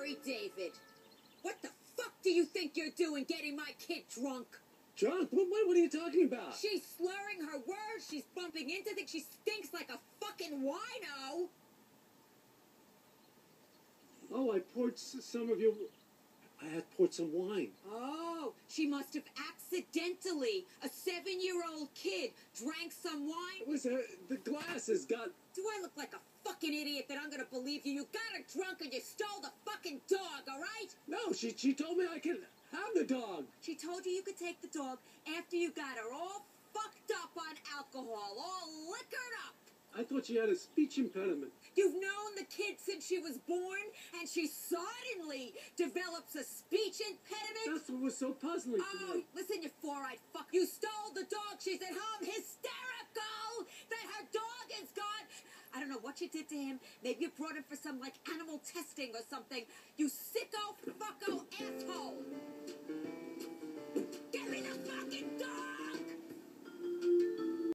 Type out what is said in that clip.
Larry David, what the fuck do you think you're doing getting my kid drunk? Drunk? What are you talking about? She's slurring her words, she's bumping into things, she stinks like a fucking wino. Oh, I poured some of your... I had poured some wine. Oh, she must have accidentally, a 7-year-old kid, drank some wine. It was the glass has got... Do I look like a fucking idiot that I'm gonna believe you? You got her drunk and you stole the fucking dog, all right? No, she told me I could have the dog. She told you could take the dog after you got her all fucked up on alcohol, all liquored up. I thought she had a speech impediment. You've known the kid since she was born, and she suddenly develops a speech impediment? That's what was so puzzling to Oh, me. listen, you four-eyed fuck. You stole the dog. She's at home hysterical that her dog is gone. I don't know what you did to him. Maybe you brought him for some, like, animal testing or something. You